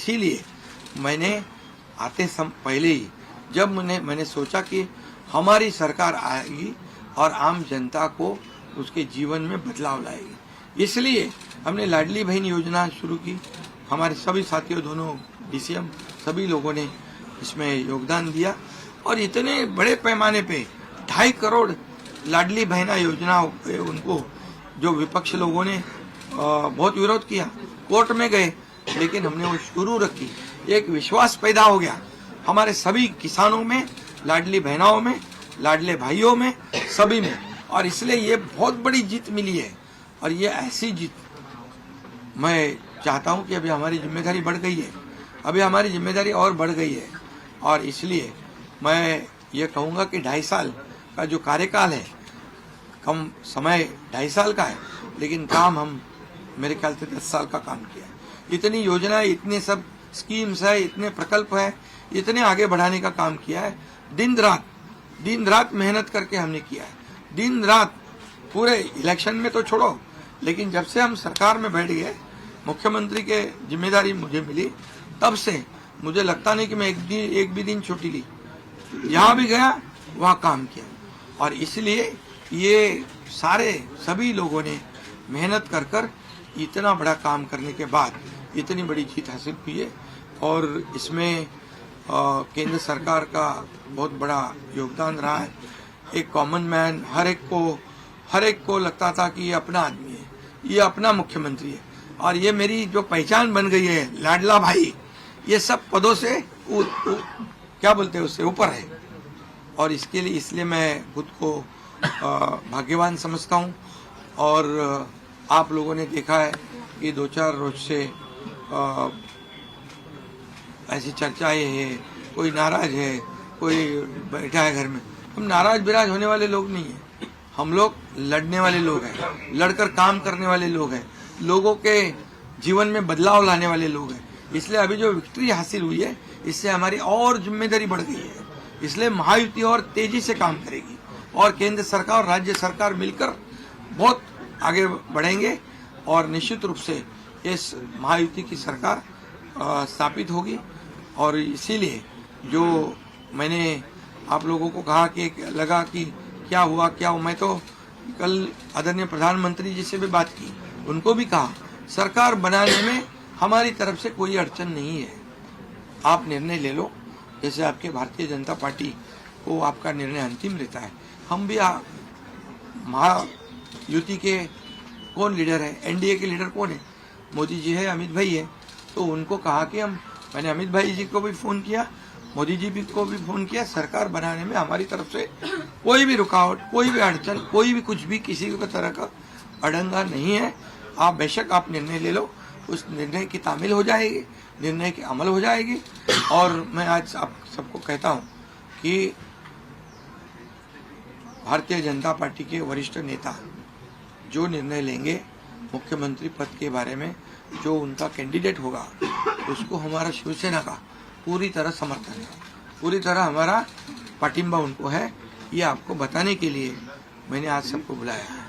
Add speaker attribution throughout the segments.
Speaker 1: इसीलिए मैंने आते पहले ही जब मैंने सोचा कि हमारी सरकार आएगी और आम जनता को उसके जीवन में बदलाव लाएगी, इसलिए हमने लाडली बहन योजना शुरू की। हमारे सभी साथियों, दोनों डीसीएम, सभी लोगों ने इसमें योगदान दिया और इतने बड़े पैमाने पे 2.5 करोड़ लाडली बहना योजना उनको जो विपक्ष लोगों ने बहुत विरोध किया, कोर्ट में गए, लेकिन हमने वो शुरू रखी। एक विश्वास पैदा हो गया हमारे सभी किसानों में, लाडली बहनाओं में, लाडले भाइयों में, सभी में, और इसलिए ये बहुत बड़ी जीत मिली है। और ये ऐसी जीत मैं चाहता हूँ कि अभी हमारी जिम्मेदारी बढ़ गई है, अभी हमारी जिम्मेदारी और बढ़ गई है, और इसलिए मैं ये कहूँगा कि 2.5 साल का जो कार्यकाल है, कम समय 2.5 साल का है, लेकिन काम हम मेरे ख्याल से 10 साल का काम किया है। इतनी योजनाएं, इतने सब स्कीम्स है, इतने प्रकल्प है, इतने आगे बढ़ाने का काम किया है। दिन रात मेहनत करके हमने किया है, दिन रात। पूरे इलेक्शन में तो छोड़ो, लेकिन जब से हम सरकार में बैठ गए, मुख्यमंत्री के जिम्मेदारी मुझे मिली, तब से मुझे लगता नहीं कि मैं एक भी दिन छुट्टी ली। जहाँ भी गया वहाँ काम किया, और इसलिए ये सभी लोगों ने मेहनत कर इतना बड़ा काम करने के बाद इतनी बड़ी जीत हासिल हुई है। और इसमें केंद्र सरकार का बहुत बड़ा योगदान रहा है। एक कॉमन मैन, हर एक को लगता था कि ये अपना आदमी है, ये अपना मुख्यमंत्री है, और ये मेरी जो पहचान बन गई है, लाडला भाई, ये सब पदों से क्या बोलते हैं उससे ऊपर है। और इसलिए मैं खुद को भाग्यवान समझता हूँ। और आप लोगों ने देखा है कि 2-4 रोज से ऐसी चर्चाएं हैं, कोई नाराज है, कोई बैठा है घर में। हम नाराज बिराज होने वाले लोग नहीं हैं, हम लोग लड़ने वाले लोग हैं, लड़कर काम करने वाले लोग हैं, लोगों के जीवन में बदलाव लाने वाले लोग हैं। इसलिए अभी जो विक्ट्री हासिल हुई है, इससे हमारी और जिम्मेदारी बढ़ गई है। इसलिए महायुति और तेजी से काम करेगी, और केंद्र सरकार और राज्य सरकार मिलकर बहुत आगे बढ़ेंगे, और निश्चित रूप से इस महायुति की सरकार स्थापित होगी। और इसीलिए जो मैंने आप लोगों को कहा कि लगा कि क्या हुआ, मैं तो कल आदरणीय प्रधानमंत्री जी से भी बात की, उनको भी कहा सरकार बनाने में हमारी तरफ से कोई अड़चन नहीं है, आप निर्णय ले लो। जैसे आपके भारतीय जनता पार्टी को आपका निर्णय अंतिम रहता है, हम भी महायुति के कौन लीडर है, एनडीए के लीडर कौन है, मोदी जी है, अमित भाई है, तो उनको कहा कि मैंने अमित भाई जी को भी फोन किया, मोदी जी को भी फोन किया, सरकार बनाने में हमारी तरफ से कोई भी रुकावट, कोई भी अड़चन, कोई भी कुछ भी किसी भी तरह का अड़ंगा नहीं है। आप बेशक आप निर्णय ले लो, उस निर्णय की तामील हो जाएगी, निर्णय की अमल हो जाएगी। और मैं आज आप सबको कहता हूं कि भारतीय जनता पार्टी के वरिष्ठ नेता जो निर्णय लेंगे मुख्यमंत्री पद के बारे में, जो उनका कैंडिडेट होगा, उसको हमारा शिवसेना का पूरी तरह समर्थन है, पूरी तरह हमारा पाटिंबा उनको है। ये आपको बताने के लिए मैंने आज सबको बुलाया है।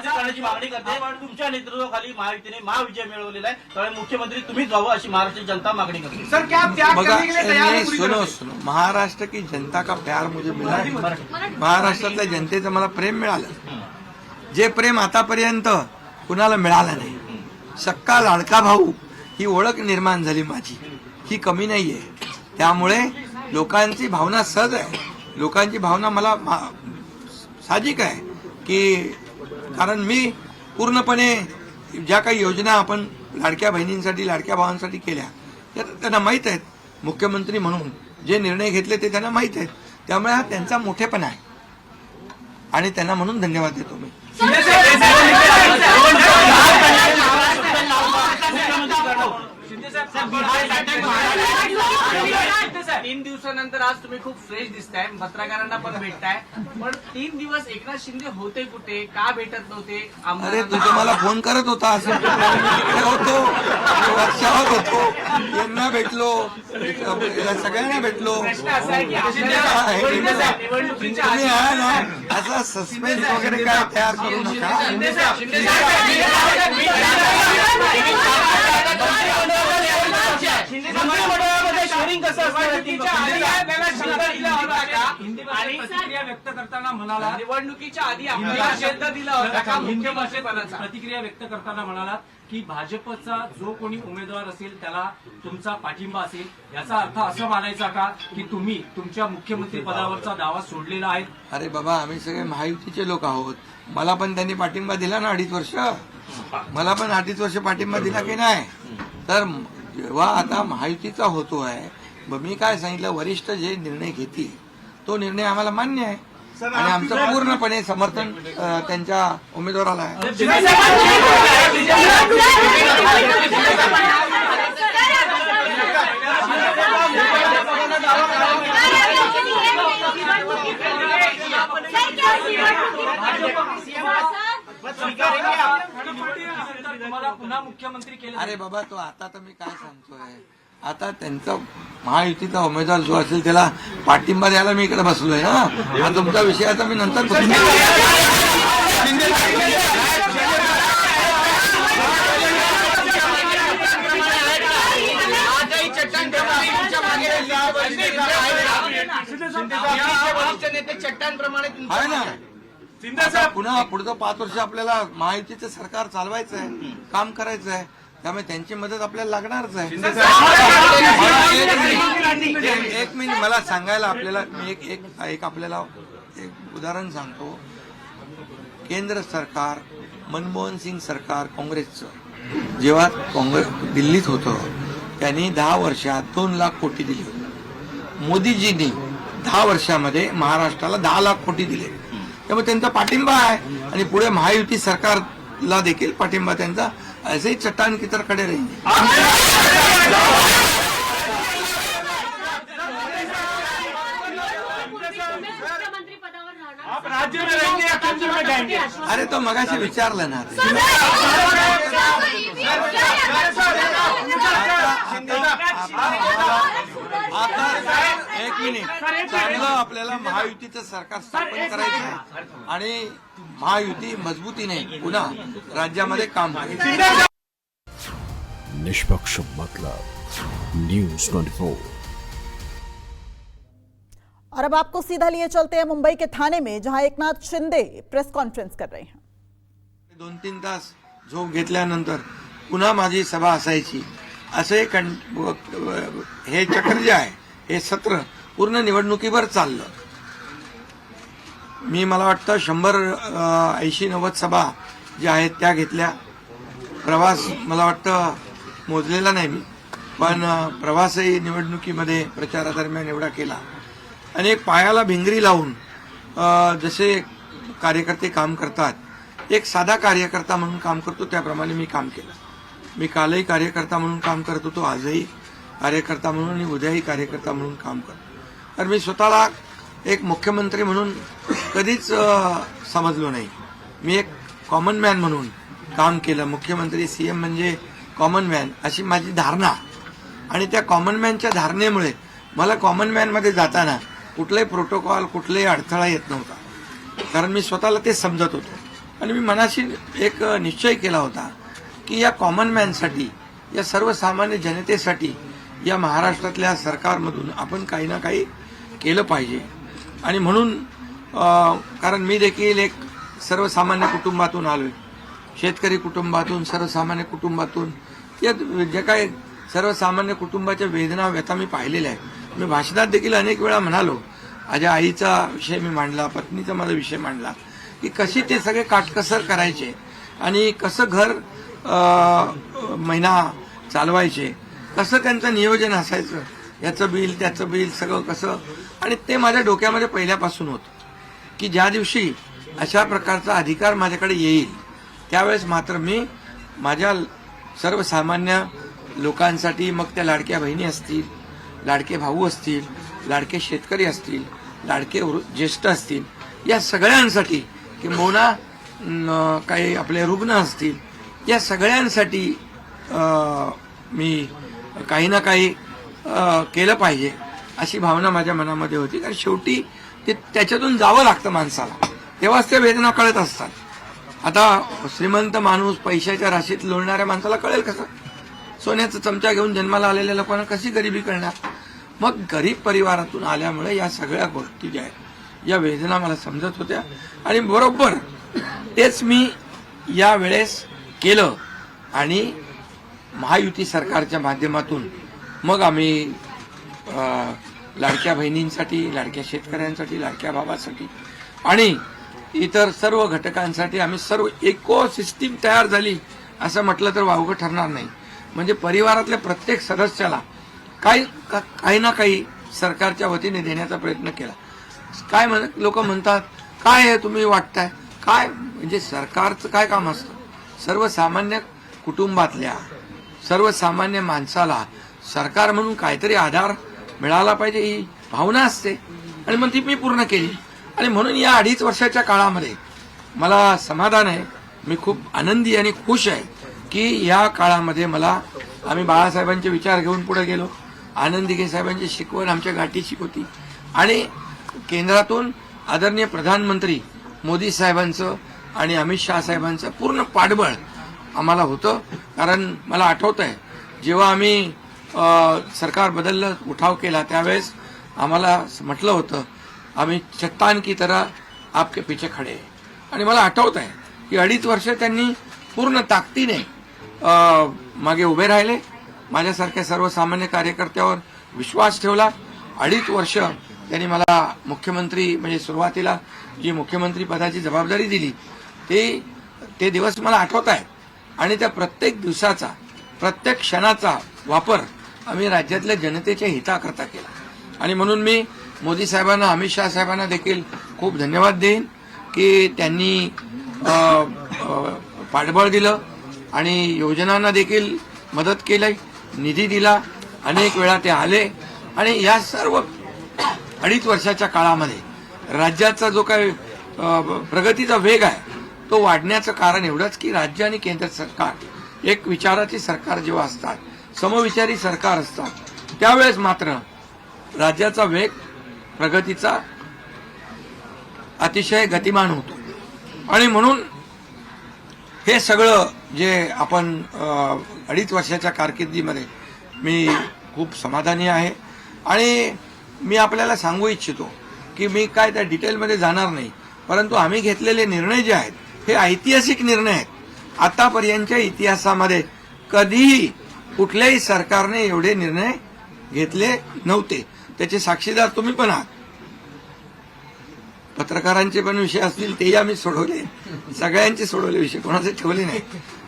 Speaker 2: करण्याची मागणी करते, पण तुमच्या नेतृत्वाखाली महायुतीने महाविजय मिळवलेला आहे, त्यामुळे मुख्यमंत्री तुम्हीच व्हावं अशी महाराष्ट्र जनता मागणी करते। सर क्या त्याग करने के लिए तैयार है?
Speaker 1: सुनो, महाराष्ट्र की जनता का प्यार मुझे मिला है, महाराष्ट्रातल्या जनतेचं मला प्रेम मिळालं, जे प्रेम आतापर्यंत कुणाला मिळालं नाही। सक्का लाडका भाऊ ही ओळख निर्माण झाली माझी, ही कमी नाहीये। त्यामुळे लोकांची भावना सहज आहे, लोकांची भावना मला साहजिक आहे की कारण मी पूर्णपणे ज्या काही योजना आपण लाडक्या बहिणींसाठी, लाडक्या भावांसाठी केल्या, त्यांना माहीत आहेत, मुख्यमंत्री म्हणून जे निर्णय घेतले ते त्यांना माहीत आहेत, त्यामुळे हा त्यांचा मोठेपणा आहे आणि त्यांना म्हणून धन्यवाद देतो मी।
Speaker 3: 3 दिवसानंतर आज तुम्ही खूप फ्रेश दिसताय, पत्रकारांना पण भेटताय. पण 3 दिवस एकनाथ शिंदे होते कुठे, का भेटत नव्हते?
Speaker 1: अरे तुझं मला फोन करत होता असं तिकडे होतो, वर्षावर होतो, यांना भेटलो, सगळ्यांना भेटलो.
Speaker 3: प्रश्न असा आहे की निवडणुकीच्या
Speaker 1: तुम्ही आहे ना असा सस्पेन्स वगैरे काय तयार करू नका.
Speaker 2: शेअरिंग कसं असणार आहे?
Speaker 4: प्रतिक्रिया व्यक्त करताना म्हणाला,
Speaker 3: निवडणुकीच्या आधी आपल्याला शब्द दिला होता का मुख्यमंत्रीपदाचा?
Speaker 4: प्रतिक्रिया व्यक्त करताना म्हणाला की भाजपचा जो कोणी उमेदवार असेल त्याला तुमचा पाठिंबा असेल, याचा अर्थ असं मानायचा का की तुम्ही तुमच्या मुख्यमंत्री पदावरचा दावा सोडलेला आहे?
Speaker 1: अरे बाबा आम्ही सगळे महायुतीचे लोक आहोत. मला पण त्यांनी पाठिंबा दिला ना 2.5 वर्ष. मला पण 2.5 वर्ष पाठिंबा दिला की नाही. तर जेव्हा आता महायुतीचा होतो आहे, मी काय सांगितलं, वरिष्ठ जे निर्णय घेतील तो निर्णय आम्हाला मान्य आहे आणि आमचं पूर्णपणे समर्थन त्यांच्या उमेदवाराला आहे.
Speaker 4: तुम्हाला पुन्हा मुख्यमंत्री केले.
Speaker 1: अरे बाबा तो आता तर मी काय सांगतोय, आता त्यांचा महायुतीचा उमेदवार जो असेल त्याला पाठिंबा द्यायला मी इकडे बसलोय ना. हा तुमचा विषय आता मी नंतर आहे ना. आता पुन्हा पुढचं 5 वर्ष आपल्याला महायुतीचं सरकार चालवायचं आहे, काम करायचं आहे, त्यामुळे त्यांची मदत आपल्याला लागणारच आहे. एक मिनिट मला सांगायला आपल्याला मी एक आपल्याला एक उदाहरण सांगतो. केंद्र सरकार, मनमोहन सिंग सरकार काँग्रेसचं जेव्हा काँग्रेस दिल्लीत होतं त्यांनी 10 वर्षात 2 लाख कोटी दिले होते. मोदीजींनी 10 वर्षामध्ये महाराष्ट्राला 10 लाख कोटी दिले. त्यामुळे त्यांचा पाठिंबा आहे आणि पुढे महायुती सरकारला देखील पाठिंबा त्यांचा ऐसे ही चट्टान की तरह खड़े रहेंगे.
Speaker 5: मुख्यमंत्री पदावर राहणार.
Speaker 2: आप राज्य में रहेंगे या केंद्र में जाएंगे?
Speaker 1: अरे तो मगाशी विचारलं ना. आता एक मिनिट, चांगलं आपल्याला महायुतीचं सरकार स्थापन करायचं आहे आणि महायुती मजबूतीने पुन्हा राज्यामध्ये काम करायचं.
Speaker 6: निष्पक्ष मतलब न्यूज 24।
Speaker 7: और अब आपको सीधा लिए चलते हैं मुंबई के थाने में, जहां एकनाथ शिंदे प्रेस कॉन्फ्रेंस कर रहे हैं.
Speaker 1: 2-3 तास झोप घेतल्यानंतर पुन्हा माझी सभा असायची. असे हे चक्र जे आहे हे सत्र पूर्ण निवडणुकीवर चाललं. मी मला वाटतं 180-90 सभा ज्या आहेत त्या घेतल्या. प्रवास मला वाटतं मोजलेला नाही मी, पण प्रवासही निवडणुकीमध्ये प्रचारादरम्यान एवढा केला. आणि एक पायाला भिंगरी लावून जसे कार्यकर्ते काम करतात, एक साधा कार्यकर्ता म्हणून काम करतो त्याप्रमाणे मी काम केलं. मी कालही कार्यकर्ता म्हणून काम करत होतो, आजही कार्यकर्ता म्हणून आणि उद्याही कार्यकर्ता म्हणून काम करतो. तर मी स्वतःला एक मुख्यमंत्री म्हणून कधीच समजलो नाही. मी एक कॉमन मॅन म्हणून काम केलं. मुख्यमंत्री सीएम म्हणजे कॉमन मॅन अशी माझी धारणा. आणि त्या कॉमन मॅनच्या धारणेमुळे मला कॉमन मॅनमध्ये जाताना कुठलाही प्रोटोकॉल, कुठलाही अडथळा येत नव्हता, कारण मी स्वतःला ते समजत होतो. आणि मी मनाशी एक निश्चय केला होता की या कॉमन मॅनसाठी, या सर्वसामान्य जनतेसाठी या महाराष्ट्रातल्या सरकारमधून आपण काही ना काही केलं पाहिजे. आणि म्हणून कारण मी देखील एक सर्वसामान्य कुटुंबातून आलोय, शेतकरी कुटुंबातून, सर्वसामान्य कुटुंबातून. या जे काही सर्वसामान्य कुटुंबाच्या वेदना, व्यथा मी पाहिलेल्या आहेत. मी भाषणात देखील अनेक वेळा म्हणालो, माझ्या आईचा विषय मी मांडला, पत्नीचा माझा विषय मांडला, की कशी ते सगळे काटकसर करायचे आणि कसं घर महिना चालवायचे, कसं त्यांचं नियोजन असायचं, याचं बिल त्याचं बिल सगळं कसं. आणि ते माझ्या डोक्यामध्ये पहिल्यापासून होतं की ज्या दिवशी अशा प्रकारचा अधिकार माझ्याकडे येईल त्यावेळेस मात्र मी माझ्या सर्वसामान्य लोकांसाठी, मग त्या लाडक्या बहिणी असतील, लाडके भाऊ असतील, लाडके शेतकरी असतील, लाडके ज्येष्ठ असतील, या सगळ्यांसाठी किंबहुना काही आपले रुग्ण असतील, या सगळ्यांसाठी मी काही ना काही केलं पाहिजे अशी भावना माझ्या मनामध्ये होती. कारण शेवटी ते त्याच्यातून जावं लागतं माणसाला, तेव्हाच त्या वेदना कळत असतात. आता श्रीमंत माणूस पैशाच्या राशीत लोळणाऱ्या माणसाला कळेल कसं? सोन्याचा चमचा घेऊन जन्माला आलेल्या लोकांना कशी गरिबी कळणार? मग गरीब परिवारातून आल्यामुळे या सगळ्या गोष्टी ज्या आहेत, या वेदना मला समजत होत्या आणि बरोबर तेच मी या वेळेस केलं. आणि महायुती सरकारच्या माध्यमातून मग आम्ही लाडक्या बहिणींसाठी, लाडक्या शेतकऱ्यांसाठी, लाडक्या भावासाठी आणि इतर सर्व घटकांसाठी आम्ही सर्व इको सिस्टीम तयार झाली असं म्हटलं तर वावगं ठरणार नाही. म्हणजे परिवारातल्या प्रत्येक सदस्याला काही ना काही सरकारच्या वतीने देण्याचा प्रयत्न केला. काय लोक म्हणतात, काय आहे तुम्ही वाटताय काय? म्हणजे सरकारचं काय काम असतं? सर्वसामान्य कुटुंबातल्या सर्वसामान्य माणसाला सरकार म्हणून काहीतरी आधार मिळाला पाहिजे ही भावना असते आणि मग ती मी पूर्ण केली. आणि म्हणून या 2.5 वर्षाच्या काळामध्ये मला समाधान आहे. मी खूप आनंदी आणि खुश आहे की या काळामध्ये आम्ही बाळासाहेबांचे विचार घेऊन पुढे गेलो. आनंद दिघे साहेबांची शिकवण आमच्या गाठीशी होती आणि केंद्रातून आदरणीय प्रधानमंत्री मोदी साहेबांचं आणि अमित शहा साहेबांचं पूर्ण पाठबळ आम्हाला होतं. कारण मला आठवत आहे जेव्हा आम्ही सरकार बदललं, उठाव केला, त्यावेळेस आम्हाला म्हटलं होतं आम्ही चट्टान की तरह आपके पीछे खडे. आणि मला आठवत आहे की 2.5 वर्ष त्यांनी पूर्ण ताकदीने मागे उभे राहिले. माझ्यासारख्या सर्वसामान्य कार्यकर्त्यावर विश्वास ठेवला. 2.5 वर्ष त्यांनी मला मुख्यमंत्री म्हणजे सुरुवातीला जी मुख्यमंत्री पदाची जबाबदारी दिली ते दिवस मला आठवत आहे. आणि त्या प्रत्येक दिवसाचा, प्रत्येक क्षणाचा वापर आम्ही राज्यातल्या जनतेच्या हिताकरता केला. आणि म्हणून मी मोदी साहेबांना, अमित शहा साहेबांना देखील खूप धन्यवाद देईन की त्यांनी पाठबळ दिलं आणि योजनांना देखील मदत केली, निधी दिला. अनेक वेळा ते आले आणि या सर्व 2.5 वर्षाच्या काळामध्ये राज्याचा जो काही प्रगतीचा वेग आहे तो वाढण्याचं कारण एवढंच की राज्य आणि केंद्र सरकार एक विचाराची सरकार जेव्हा असतात, समविचारी सरकार असतात, त्यावेळेस मात्र राज्याचा वेग प्रगतीचा अतिशय गतिमान होतो. आणि म्हणून हे सगळं जे आपण 2.5 वर्षाच्या कारकिर्दीमध्ये मी खूप समाधानी आहे. आणि मी आपल्याला सांगू इच्छितो की मी काय त्या डिटेलमध्ये जाणार नाही, परंतु आम्ही घेतलेले निर्णय जे आहेत हे ऐतिहासिक निर्णय आहेत. आतापर्यंतच्या इतिहासामध्ये कधीही कुठल्याही सरकारने एवढे निर्णय घेतले नव्हते. त्याचे साक्षीदार तुम्ही पण आहात. पत्रकारांचे पण विषय असतील तेही आम्ही सोडवले, सगळ्यांचे सोडवले विषय, कोणाचे ठेवले नाही.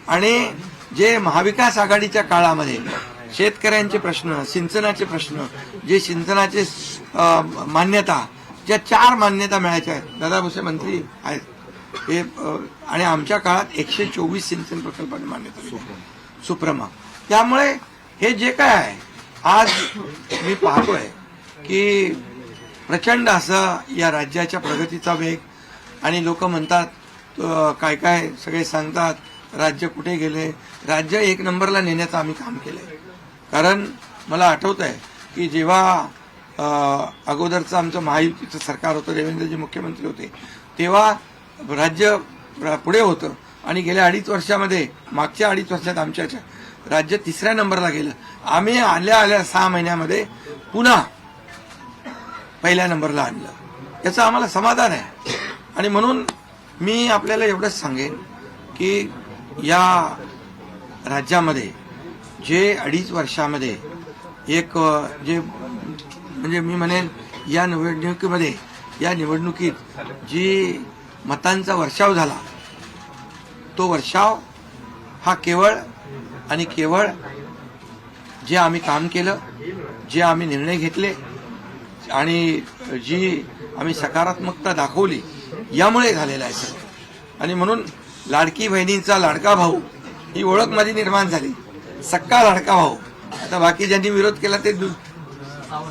Speaker 1: आणि जे महाविकास आघाडीच्या काळामध्ये शेतकऱ्यांचे प्रश्न, सिंचनाचे प्रश्न, जे सिंचनाचे मान्यता, ज्या 4 मान्यता मिळायच्या आहेत, दादा भुसे मंत्री आहेत हे, आणि आमच्या काळात 124 सिंचन प्रकल्पांना मान्यता, सुप्रमा. त्यामुळे हे जे काय आहे आज मी पाहतोय की प्रचंड असा या राज्याच्या प्रगतीचा वेग. आणि लोक म्हणतात, काय काय सगळे सांगतात राज्य कुठे गेले. राज्य 1 नंबरला नेण्याचं आम्ही काम केलंय. कारण मला आठवत आहे की जेव्हा अगोदरचं आमचं महायुतीचं सरकार होतं, देवेंद्रजी मुख्यमंत्री होते, तेव्हा राज्य पुढे होतं. आणि गेल्या 2.5 वर्षामध्ये, मागच्या 2.5 वर्षात आमच्या राज्य 3ऱ्या नंबरला गेलं. आम्ही आल्या 6 महिन्यामध्ये पुन्हा 1ल्या नंबरला आणलं. याचं आम्हाला समाधान आहे. आणि म्हणून मी आपल्याला एवढंच सांगेन की या राज्यामध्ये जे 2.5 वर्षामध्ये एक जे म्हणजे मी म्हणेन या निवडणुकीत जी मतांचा वर्षाव झाला, तो वर्षाव हा केवळ आणि केवळ जे आम्ही काम केलं, जे आम्ही निर्णय घेतले आणि जी आम्ही सकारात्मकता दाखवली यामुळे झालेला आहे सर. आणि म्हणून लाडकी बहिणींचा लाडका भाऊ ही ओळख माझी निर्माण झाली, सक्का लाडका भाऊ. आता बाकी ज्यांनी विरोध केला ते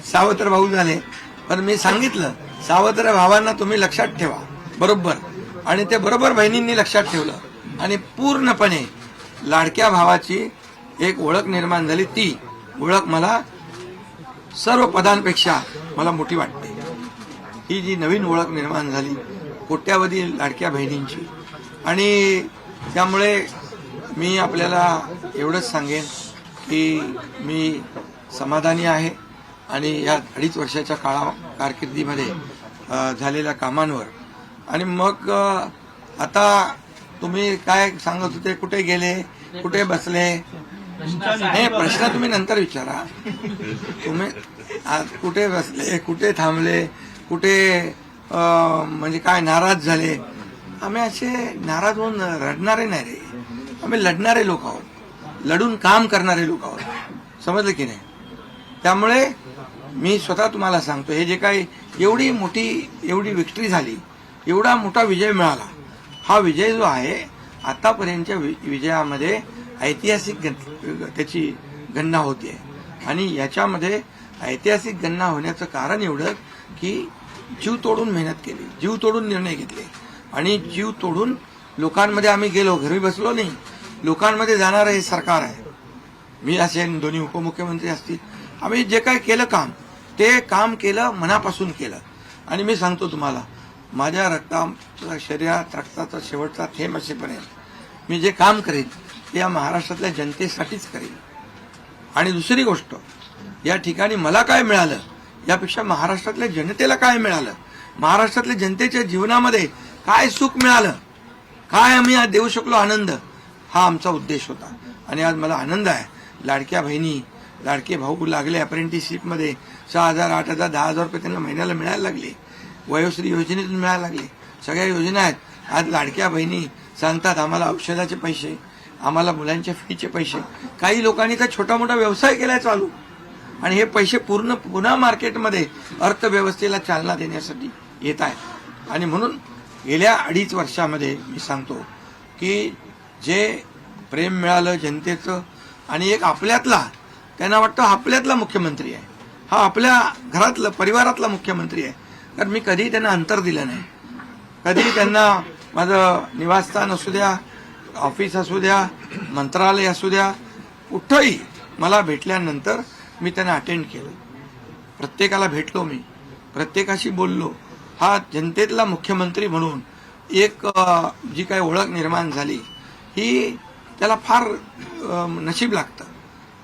Speaker 1: सावत्र भाऊ झाले. पण मी सांगितलं सावत्र भावांना तुम्ही लक्षात ठेवा बरोबर, आणि ते बरोबर बहिणींनी लक्षात ठेवलं आणि पूर्णपणे लाडक्या भावाची एक ओळख निर्माण झाली. ती ओळख मला सर्व पदांपेक्षा मला मोठी वाटते. ही जी नवीन ओळख निर्माण झाली कोट्यावधी लाडक्या बहिणींची, आणि त्यामुळे मी आपल्याला एवढंच सांगेन की मी समाधानी आहे आणि या 2.5 वर्षाच्या कारकिर्दीमध्ये झालेल्या कामांवर. आणि मग आता तुम्ही काय सांगत होते, कुठे गेले, कुठे बसले, नाही प्रश्न तुम्ही नंतर विचारा. तुम्ही आज कुठे बसले, कुठे थांबले, कुठे म्हणजे काय नाराज झाले. आम्ही असे नाराज होऊन रडणारे नाही रे, आम्ही लढणारे लोक आहोत, लढून काम करणारे लोक आहोत. समजलं की नाही? त्यामुळे मी स्वतः तुम्हाला सांगतो, हे जे काही एवढी विक्ट्री झाली, एवढा मोठा विजय मिळाला, हा विजय जो आहे आतापर्यंतच्या विजयामध्ये ऐतिहासिक त्याची गणना होते. आणि याच्यामध्ये ऐतिहासिक गणना होण्याचं कारण एवढं की जीव तोडून मेहनत केली, जीव तोडून निर्णय घेतले आणि जीव तोडून लोकांमध्ये आम्ही गेलो, घरी बसलो नाही, लोकांमध्ये जाणारं हे सरकार आहे. मी असेल, दोन्ही उपमुख्यमंत्री असतील, आम्ही जे काय केलं काम, ते काम केलं, मनापासून केलं. आणि मी सांगतो तुम्हाला, माझ्या रक्ताच्या शरीरात रक्ताचा शेवटचा थेंब असेपर्यंत मी जे काम करेन ते या महाराष्ट्रातल्या जनतेसाठीच करेन. आणि दुसरी गोष्ट, या ठिकाणी मला काय मिळालं यापेक्षा महाराष्ट्रातल्या जनतेला काय मिळालं, महाराष्ट्रातल्या जनतेच्या जीवनामध्ये काय सुख मिळालं, काय आम्ही आज देऊ शकलो आनंद, हा आमचा उद्देश होता. आणि आज मला आनंद आहे, लाडक्या बहिणी, लाडके भाऊ लागले अप्रेंटिसशिपमध्ये, 6,000, 8,000, 10,000 रुपये त्यांना महिन्याला मिळायला लागले, वयोश्री योजनेतून मिळायला लागले, सगळ्या योजना आहेत. आज लाडक्या बहिणी सांगतात आम्हाला औषधाचे पैसे, आम्हाला मुलांच्या फीचे पैसे. काही लोकांनी तर छोटा मोठा व्यवसाय केलाय चालू, आणि हे पैसे पुन्हा मार्केटमध्ये अर्थव्यवस्थेला चालना देण्यासाठी येत आहेत. आणि म्हणून गेल्या 2.5 वर्षामध्ये मी सांगतो की जे प्रेम मिळालं जनतेचं, आणि एक आपल्यातला, त्यांना वाटतं आपल्यातला मुख्यमंत्री आहे, हा आपल्या घरातला परिवारातला मुख्यमंत्री आहे. कारण मी कधीही त्यांना अंतर दिलं नाही, कधीही त्यांना माझं निवासस्थान असू द्या, ऑफिस असू द्या, मंत्रालय असू द्या, कुठंही मला भेटल्यानंतर मी त्यांना अटेंड केलं, प्रत्येकाला भेटलो, मी प्रत्येकाशी बोललो. हा जनतेतला मुख्यमंत्री म्हणून एक जी काही ओळख निर्माण झाली, ही त्याला फार नशीब लागतं.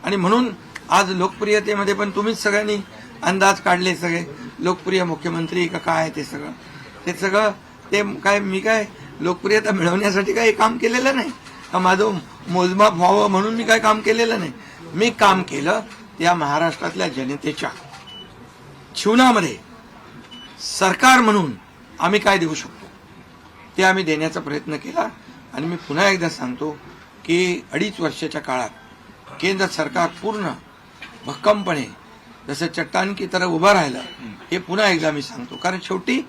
Speaker 1: आणि म्हणून आज लोकप्रियतेमध्ये पण तुम्हीच सगळ्यांनी अंदाज काढले, सगळे लोकप्रिय मुख्यमंत्री का काय, ते सगळं ते काय, मी काय लोकप्रियता मिळवण्यासाठी काही काम केलेलं नाही, का माझं मोजमाप व्हावं म्हणून मी काय काम केलेलं नाही. मी काम केलं त्या महाराष्ट्रातल्या जनतेच्या जीवनामध्ये सरकार म्हणून आम्ही काय देऊ शकतो ते आम्ही देण्याचा प्रयत्न केला. आणि मी पुन्हा एकदा सांगतो की 2.5 वर्षाच्या काळात केंद्र सरकार पूर्ण भक्कमपणे जसं चट्टान की तरह उभं राहिलं, हे पुन्हा एकदा मी सांगतो. कारण शेवटी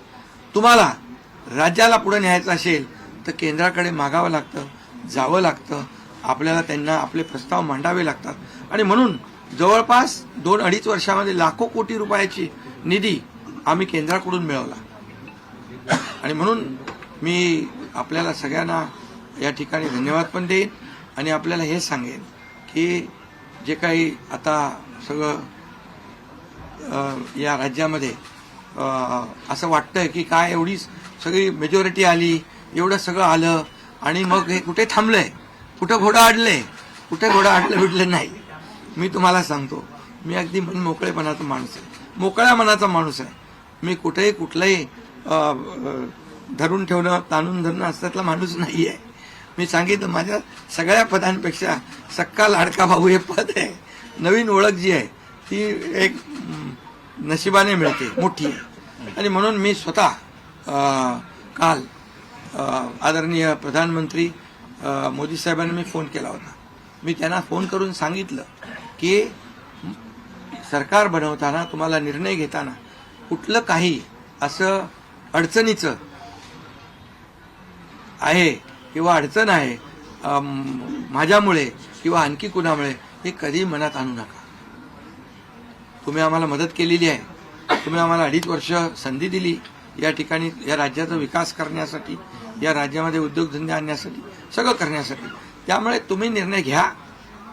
Speaker 1: तुम्हाला राज्याला पुढे न्यायचं असेल तर केंद्राकडे मागावं लागतं, जावं लागतं, आपल्याला त्यांना आपले प्रस्ताव मांडावे लागतात. आणि म्हणून जवळपास 2-2.5 वर्षामध्ये लाखो कोटी रुपयाची निधी आम्ही केंद्राकडून मिळवला. आणि म्हणून मी आपल्याला सगळ्यांना या ठिकाणी धन्यवाद पण देईन आणि आपल्याला हे सांगेन की जे काही आता सगळं या राज्यामध्ये असं वाटतंय की काय एवढी सगळी मेजॉरिटी आली, एवढं सगळं आलं आणि मग हे कुठे थांबलंय, कुठं घोडा अडलंय, कुठे घोडा अडलं बिडलं नाही. मी तुम्हाला सांगतो, मी अगदी मन मोकळेपणाचा माणूस आहे, मोकळ्या मनाचा माणूस आहे. मी कुठेही कुठलंही धरून ठेवणं, ताणून धरणं असल्यातला माणूस नाही आहे. मी सांगितलं, माझ्या सगळ्या पदांपेक्षा सक्का लाडका भाऊ हे पद आहे. नवीन ओळख जी आहे ती एक नशिबाने मिळते, मोठी आहे. आणि म्हणून मी स्वतः काल आदरणीय प्रधानमंत्री मोदी साहेबांना मी फोन केला होता. मी त्यांना फोन करून सांगितलं की सरकार बनवताना, तुम्हाला निर्णय घेताना कुठलं काही असं अडचणीचं आहे किंवा अडचण आहे माझ्यामुळे किंवा आणखी कुणामुळे, हे कधी मनात आणू नका. तुम्ही आम्हाला मदत केलेली आहे, तुम्ही आम्हाला 2.5 वर्ष संधी दिली या ठिकाणी या राज्याचा विकास करण्यासाठी, या राज्यामध्ये उद्योगधंदे आणण्यासाठी, सगळं करण्यासाठी. त्यामुळे तुम्ही निर्णय घ्या.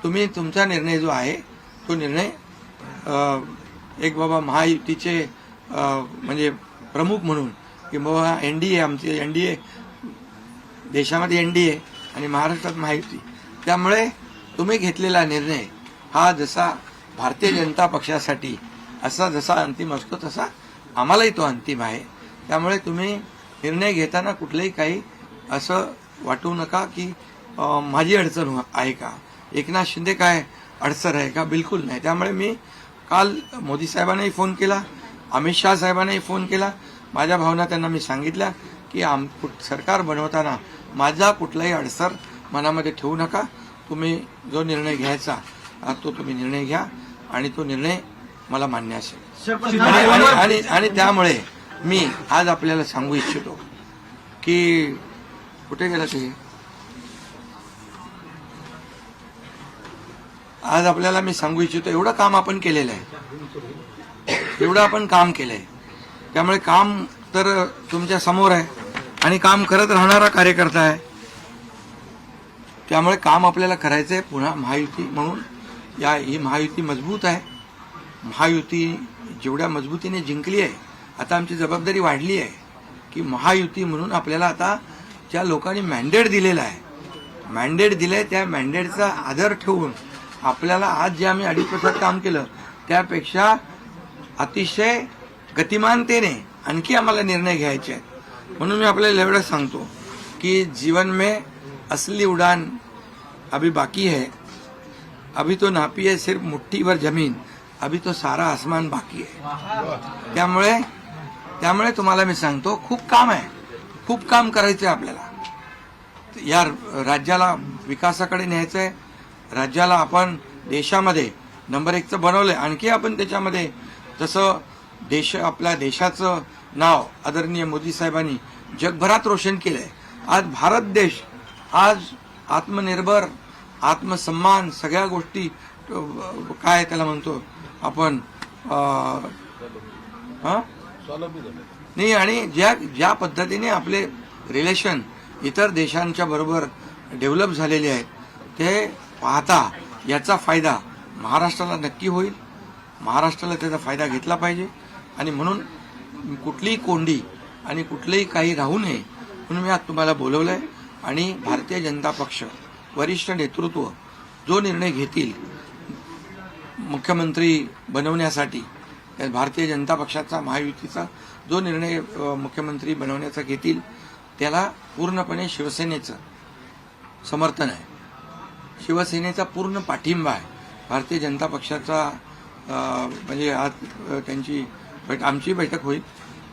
Speaker 1: तुम्ही तुमचा निर्णय जो आहे तो निर्णय एक बाबा महायुतीचे म्हणजे प्रमुख म्हणून की बाबा एनडीए, आमची एनडीए, देशामध्ये एनडीए आणि महाराष्ट्रात महायुती. त्यामुळे तुम्ही घेतलेला निर्णय हा जसा भारतीय जनता पक्षासाठी असा जसा अंतिम असतो तसा आम्हालाही तो अंतिम आहे. त्यामुळे तुम्ही निर्णय घेताना कुठलंही काही असं वाटू नका की माझी अडचण आहे का, एकनाथ शिंदे काय अडचण आहे का, बिलकुल नाही. त्यामुळे मी काल मोदी साहेबांनाही फोन केला, अमित शहा साहेबांनाही फोन केला. माझ्या भावना त्यांना मी सांगितल्या की सरकार बनवताना माझा कुठलाही अडसर मनामध्ये ठेवू नका. तुम्ही जो निर्णय घ्यायचा तो तुम्ही निर्णय घ्या आणि तो निर्णय मला मान्य असेल. आणि त्यामुळे मी आज आपल्याला सांगू इच्छितो की कुठे गेला ते, आज आपल्याला मी सांगू इच्छितो एवढं काम आपण केलेलं आहे, एवढं आपण काम केलंय. त्यामुळे काम तर तुमच्या समोर आहे आणि काम करत राहणारा कार्यकर्ता आहे. त्यामुळे काम आपल्याला करायचं आहे. पुन्हा महायुती म्हणून ही महायुती मजबूत आहे. महायुती जेवढ्या मजबूतीने जिंकली आहे, आता आमची जबाबदारी वाढली आहे की महायुती म्हणून आपल्याला आता ज्या लोकांनी मॅन्डेट दिलेला आहे, मॅन्डेट दिलंय त्या मॅन्डेटचा आदर ठेवून आपल्याला आज जे आम्ही 2.5 वर्षात काम केलं त्यापेक्षा अतिशय गतिमानतेने आणखी आम्हाला निर्णय घ्यायचे आहेत. म्हणून मी आपल्याला एवढं सांगतो की जीवन में असली उड़ान अभी बाकी है, अभी तो नापी है सिर्फ मुट्ठी भर जमीन, अभी तो सारा आसमान बाकी है. त्यामुळे तुम्हाला मी सांगतो खूप काम आहे, खूप काम करायचं आहे आपल्याला. या राज्याला विकासाकडे न्यायचं आहे. राज्याला आपण देशामध्ये नंबर 1चं बनवलंय. आणखी आपण त्याच्यामध्ये जसं आपल्या देशाचं नाव आदरणीय मोदी साहेबांनी जगभरात रोशन केलंय. आज भारत देश आज आत्मनिर्भर, आत्मसन्मान सगळ्या गोष्टी काय त्याला म्हणतो आपण नाही. आणि ज्या पद्धतीने आपले रिलेशन इतर देशांच्या बरोबर डेव्हलप झालेले आहेत ते पाहता याचा फायदा महाराष्ट्राला नक्की होईल. महाराष्ट्राला त्याचा फायदा घेतला पाहिजे आणि म्हणून कुठलीही कोंडी आणि कुठलंही काही राहू नये म्हणून मी आज तुम्हाला बोलवलंय. आणि भारतीय जनता पक्ष वरिष्ठ नेतृत्व जो निर्णय घेतील मुख्यमंत्री बनवण्यासाठी, भारतीय जनता पक्षाचा महायुतीचा जो निर्णय मुख्यमंत्री बनवण्याचा घेतील त्याला पूर्णपणे शिवसेनेचं समर्थन आहे, शिवसेनेचा पूर्ण पाठिंबा आहे. भारतीय जनता पक्षाचा म्हणजे आज आमची बैठक होईल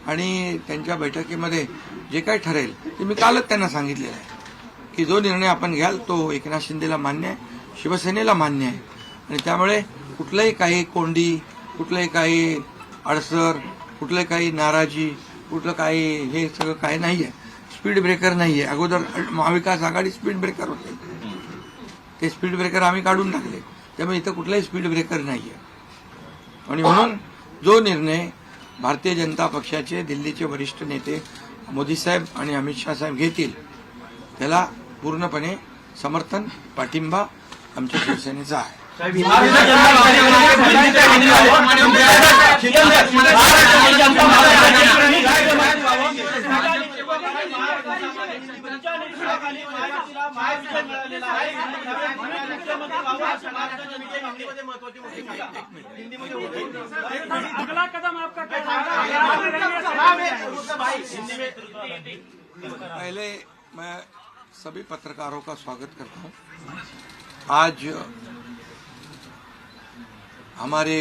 Speaker 1: आणि त्यांच्या बैठकीमध्ये जे काही ठरेल ते मी कालच त्यांना सांगितलेलं आहे की जो निर्णय आपण घ्याल तो एकनाथ शिंदेला मान्य आहे, शिवसेनेला मान्य आहे. आणि त्यामुळे कुठलंही काही कोंडी, कुठलंही काही अडसर, कुठलं काही नाराजी, कुठलं काही हे सगळं काही नाही आहे. स्पीड ब्रेकर नाही आहे. अगोदर महाविकास आघाडी स्पीड ब्रेकर होते, ते स्पीड ब्रेकर आम्ही काढून टाकले. त्यामुळे इथं कुठलाही स्पीड ब्रेकर नाही आहे. आणि म्हणून जो निर्णय भारतीय जनता पक्षाचे दिल्लीचे वरिष्ठ नेते मोदी साहेब आणि अमित शहा साहेब घेतील त्याला पूर्णपणे समर्थन, पाठिंबा आमच्या शिवसेनेचा आहे.
Speaker 4: अगला कदम आपका
Speaker 1: पहले मैं सभी पत्रकारों का स्वागत करता हूं. आज हमारे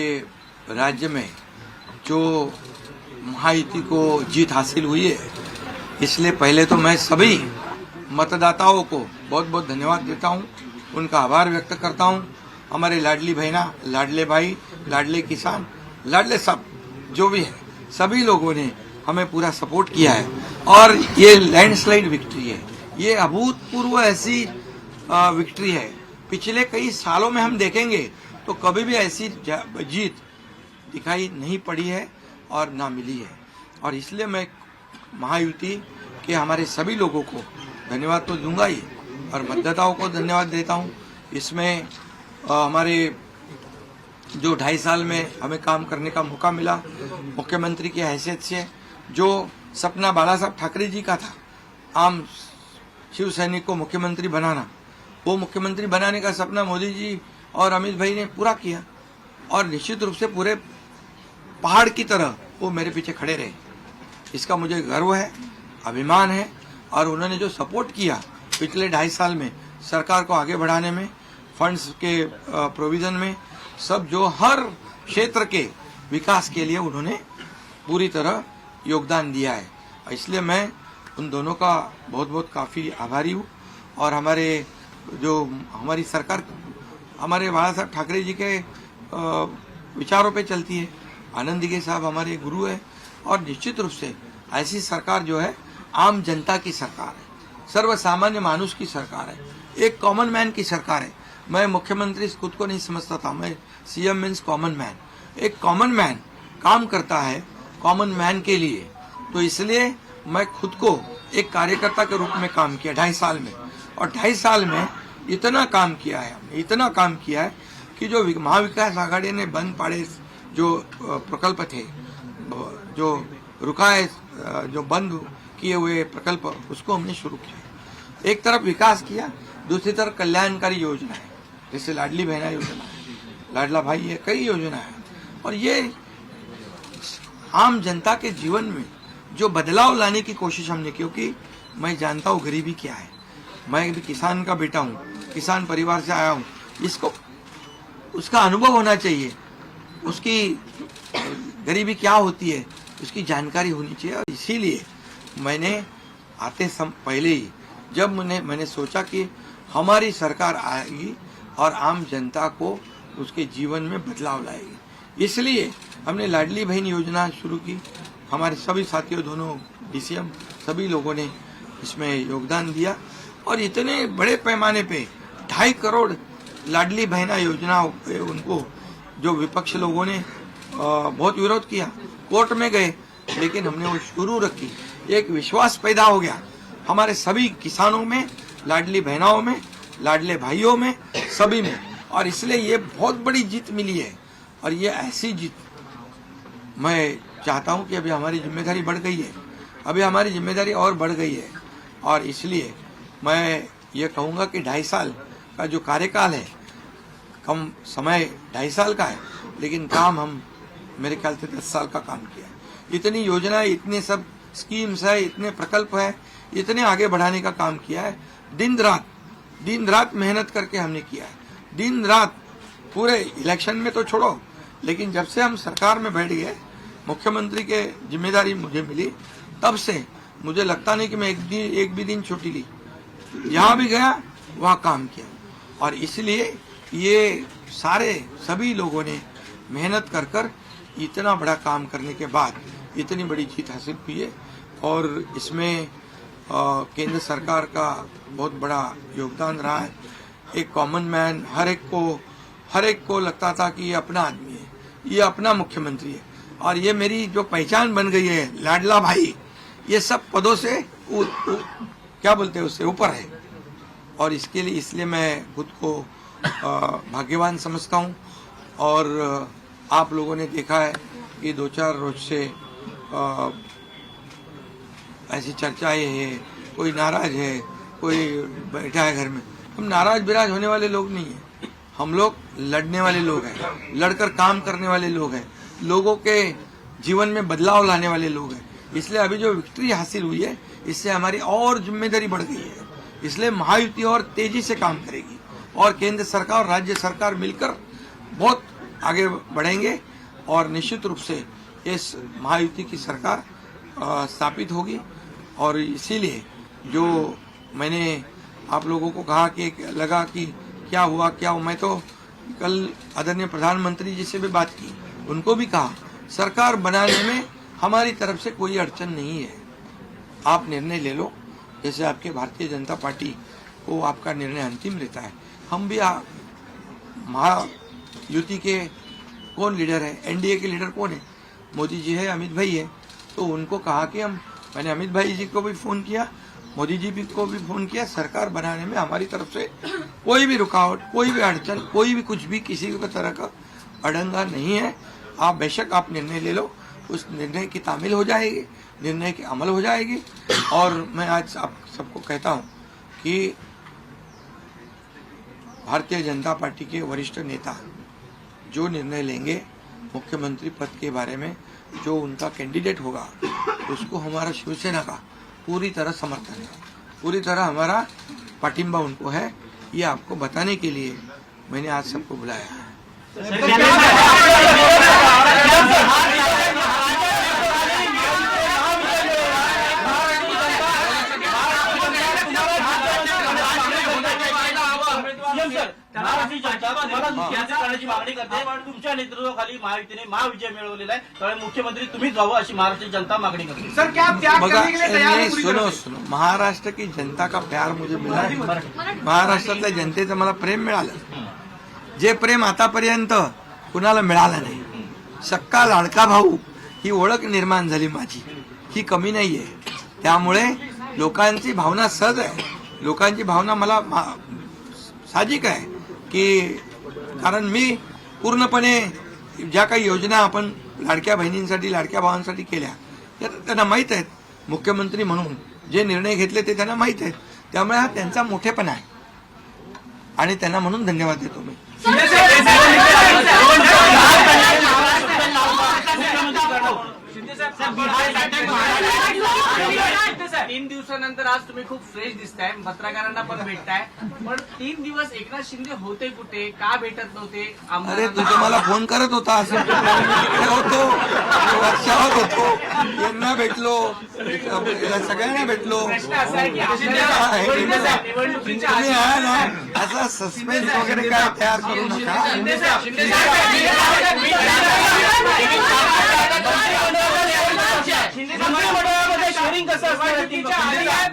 Speaker 1: राज्य में जो महायुति को जीत हासिल हुई है, इसलिए पहले तो मैं सभी मतदाताओं को बहुत बहुत धन्यवाद देता हूं, उनका आभार व्यक्त करता हूं. हमारे लाडली बहना, लाडले भाई, लाडले किसान, लाडले सब जो भी है, सभी लोगों ने हमें पूरा सपोर्ट किया है और ये लैंडस्लाइड विक्ट्री है. ये अभूतपूर्व ऐसी विक्ट्री है. पिछले कई सालों में हम देखेंगे तो कभी भी ऐसी जीत दिखाई नहीं पड़ी है और ना मिली है। और इसलिए मैं महायुति के हमारे सभी लोगों को धन्यवाद तो दूंगा ही और मतदाताओं को धन्यवाद देता हूँ। इसमें हमारे जो 2.5 साल में हमें काम करने का मौका मिला, मुख्यमंत्री की हैसियत से जो सपना बाला साहब ठाकरे जी का था, आम शिव सैनिक को मुख्यमंत्री बनाना, वो मुख्यमंत्री बनाने का सपना मोदी जी और अमित भाई ने पूरा किया। और निश्चित रूप से पूरे पहाड़ की तरह वो मेरे पीछे खड़े रहे। इसका मुझे गर्व है, अभिमान है। और उन्होंने जो सपोर्ट किया पिछले 2.5 साल में सरकार को आगे बढ़ाने में, फंड्स के प्रोविजन में, सब जो हर क्षेत्र के विकास के लिए उन्होंने पूरी तरह योगदान दिया है। इसलिए मैं उन दोनों का बहुत बहुत काफ़ी आभारी हूँ। और हमारी सरकार हमारे बाला साहब ठाकरे जी के विचारों पे चलती है। आनंद दिघे साहब हमारे गुरु है। और निश्चित रूप से ऐसी सरकार जो है आम जनता की सरकार है, सर्वसामान्य मानुष की सरकार है, एक कॉमन मैन की सरकार है। मैं मुख्यमंत्री खुद को नहीं समझता था, मैं सीएम मीन्स कॉमन मैन। एक कॉमन मैन काम करता है कॉमन मैन के लिए, तो इसलिए मैं खुद को एक कार्यकर्ता के रूप में काम किया 2.5 साल में। और 2.5 साल में इतना काम किया है कि जो महाविकास आघाड़ी ने बंद पड़े जो प्रकल्प थे, जो रुकाए, जो बंद किए हुए प्रकल्प, उसको हमने शुरू किया। एक तरफ विकास किया, दूसरी तरफ कल्याणकारी योजना है, जैसे लाडली बहना योजना है, लाडला भाई है, कई योजना है। और ये आम जनता के जीवन में जो बदलाव लाने की कोशिश हमने, क्योंकि मैं जानता हूँ गरीबी क्या है। मैं भी किसान का बेटा हूँ, किसान परिवार से आया हूँ। इसको उसका अनुभव होना चाहिए, उसकी गरीबी क्या होती है उसकी जानकारी होनी चाहिए। और इसीलिए मैंने पहले ही जब मैंने सोचा कि हमारी सरकार आएगी और आम जनता को उसके जीवन में बदलाव लाएगी, इसलिए हमने लाडली बहन योजना शुरू की। हमारे सभी साथियों, दोनों डीसीएम, सभी लोगों ने इसमें योगदान दिया। और इतने बड़े पैमाने पे 2.5 करोड़ लाडली बहना योजना उनको जो विपक्ष लोगों ने बहुत विरोध किया, कोर्ट में गए, लेकिन हमने वो शुरू रखी। एक विश्वास पैदा हो गया हमारे सभी किसानों में, लाडली बहनाओं में, लाडले भाइयों में, सभी में। और इसलिए ये बहुत बड़ी जीत मिली है। और ये ऐसी जीत मैं चाहता हूँ कि अभी हमारी जिम्मेदारी बढ़ गई है, अभी हमारी जिम्मेदारी और बढ़ गई है। और इसलिए मैं ये कहूँगा कि 2.5 साल का जो कार्यकाल है, कम समय 2.5 साल का है, लेकिन काम हम मेरे ख्याल से 10 साल का काम किया है। इतनी योजनाएं, इतने सब स्कीम्स है, इतने प्रकल्प है, इतने आगे बढ़ाने का काम किया है। दिन रात मेहनत करके हमने किया है, दिन रात। पूरे इलेक्शन में तो छोड़ो, लेकिन जब से हम सरकार में बैठ गए, मुख्यमंत्री के जिम्मेदारी मुझे मिली, तब से मुझे लगता नहीं कि मैं एक भी दिन छुट्टी ली। जहाँ भी गया वहाँ काम किया। और इसलिए ये सभी लोगों ने मेहनत कर इतना बड़ा काम करने के बाद इतनी बड़ी जीत हासिल हुई है। और इसमें केंद्र सरकार का बहुत बड़ा योगदान रहा है। एक कॉमन मैन, हर एक को लगता था कि ये अपना आदमी है, ये अपना मुख्यमंत्री है। और ये मेरी जो पहचान बन गई है, लाडला भाई, ये सब पदों से क्या बोलते हैं उससे ऊपर है। और इसलिए मैं खुद को भाग्यवान समझता हूँ। और आप लोगों ने देखा है कि 2-4 रोज से ऐसी चर्चाएं हैं, कोई नाराज है, कोई बैठा है घर में। हम नाराज बिराज होने वाले लोग नहीं हैं, हम लोग लड़ने वाले लोग हैं, लड़कर काम करने वाले लोग हैं, लोगों के जीवन में बदलाव लाने वाले लोग हैं। इसलिए अभी जो विक्ट्री हासिल हुई है, इससे हमारी और जिम्मेदारी बढ़ गई है। इसलिए महायुति और तेजी से काम करेगी और केंद्र सरकार और राज्य सरकार मिलकर बहुत आगे बढ़ेंगे। और निश्चित रूप से इस महायुति की सरकार स्थापित होगी। और इसीलिए जो मैंने आप लोगों को कहा कि लगा कि क्या हुआ, मैं तो कल आदरणीय प्रधानमंत्री जी से भी बात की, उनको भी कहा सरकार बनाने में हमारी तरफ से कोई अड़चन नहीं है, आप निर्णय ले लो। जैसे आपके भारतीय जनता पार्टी को आपका निर्णय अंतिम रहता है, हम भी महायुति के कौन लीडर है, एनडीए के लीडर कौन है, मोदी जी है, अमित भाई है। तो उनको कहा कि मैंने अमित भाई जी को भी फोन किया, मोदी जी को भी फोन किया, सरकार बनाने में हमारी तरफ से कोई भी रुकावट, कोई भी अड़चन, कोई भी कुछ भी किसी भी तरह का अड़ंगा नहीं है। आप बेशक आप निर्णय ले लो, उस निर्णय की तामील हो जाएगी, निर्णय की अमल हो जाएगी। और मैं आज आप सबको कहता हूं कि भारतीय जनता पार्टी के वरिष्ठ नेता जो निर्णय लेंगे मुख्यमंत्री पद के बारे में, जो उनका कैंडिडेट होगा, उसको हमारा शिवसेना का पूरी तरह समर्थन है, पूरी तरह हमारा पाटिंबा उनको है। ये आपको बताने के लिए मैंने आज सबको बुलाया है।
Speaker 2: करण्याची मागणी करते, पण तुमच्या नेतृत्वाखाली महायुतीने महाविजय मिळवलेला आहे, त्यामुळे मुख्यमंत्री तुम्हीच व्हावं अशी महाराष्ट्राची जनता मागणी करते।
Speaker 3: सर क्या त्याग
Speaker 1: मगर
Speaker 3: करने के लिए तैयार है
Speaker 1: नहीं,
Speaker 3: पूरी
Speaker 1: सुनो
Speaker 3: तरह से?
Speaker 1: सुनो, महाराष्ट्र की जनता का प्यार मुझे मिला है, महाराष्ट्रातल्या जनतेचं मला प्रेम मिळालं, जे प्रेम आतापर्यंत कुणाला मिळालं नाही। सक्का लाडका भाऊ ही ओळख निर्माण झाली माझी, ही कमी नाहीये। त्यामुळे लोकांची भावना सहज आहे, लोकांची भावना मला साहजिक आहे की कारण मी पूर्णपणे ज्या काही योजना आपण लाडक्या बहिणींसाठी, लाडक्या भावांसाठी केल्या त्या त्यांना माहीत आहेत, मुख्यमंत्री म्हणून जे निर्णय घेतले ते त्यांना माहीत आहेत। त्यामुळे हा त्यांचा मोठेपणा आहे आणि त्यांना म्हणून धन्यवाद देतो मी।
Speaker 3: तीन दिवसानंतर आज तुम्ही खूप फ्रेश दिसताय, पत्रकारांना पण भेटताय, पण 3 दिवस एकनाथ शिंदे होते कुठे, का भेटत नव्हते?
Speaker 1: अरे तुझं मला फोन करत होता, असं तिकडे होतो, वर्षावर होतो, यांना भेटलो, सगळ्यांना भेटलो।
Speaker 3: प्रश्न असा आहे की निवडणुकीच्या
Speaker 1: तुम्ही आहे ना असा सस्पेन्स वगैरे काय तयार करू नका।
Speaker 2: शेअरिंग कसं
Speaker 4: हिंदी भाषेत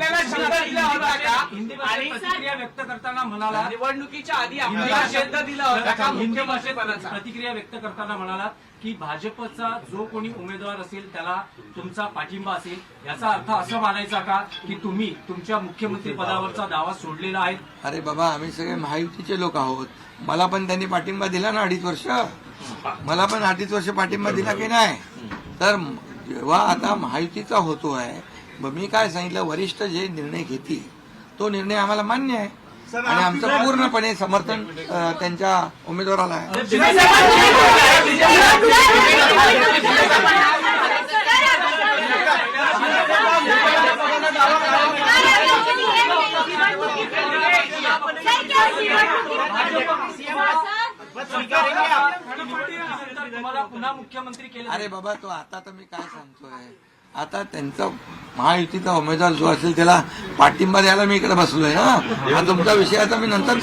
Speaker 4: प्रतिक्रिया व्यक्त करताना म्हणाला,
Speaker 3: निवडणुकीच्या आधी आपल्याला शब्द दिला होता का
Speaker 4: हिंदी भाषेत
Speaker 3: मुख्यमंत्रीपदाचा?
Speaker 4: प्रतिक्रिया व्यक्त करताना म्हणाला की भाजपचा जो कोणी उमेदवार असेल त्याला तुमचा पाठिंबा असेल, याचा अर्थ असं मानायचा का की तुम्ही तुमच्या मुख्यमंत्री पदावरचा दावा सोडलेला आहे?
Speaker 1: अरे बाबा, आम्ही सगळे महायुतीचे लोक आहोत, मला पण त्यांनी पाठिंबा दिला ना 2.5 वर्ष, मला पण 2.5 वर्ष पाठिंबा दिला की नाही? तर जेव्हा आता महायुतीचा होतो आहे, मग मी काय सांगितलं, वरिष्ठ जे निर्णय घेतील तो निर्णय आम्हाला मान्य आहे आणि आमचं पूर्णपणे समर्थन त्यांच्या उमेदवाराला आहे।
Speaker 4: तुम्हाला पुन्हा मुख्यमंत्री केले?
Speaker 1: अरे बाबा, तो आता तर मी काय सांगतोय, आता त्यांचा महायुतीचा उमेदवार जो असेल त्याला पाठिंबा द्यायला मी इकडे बसलोय ना। हा तुमचा विषय आता मी नंतर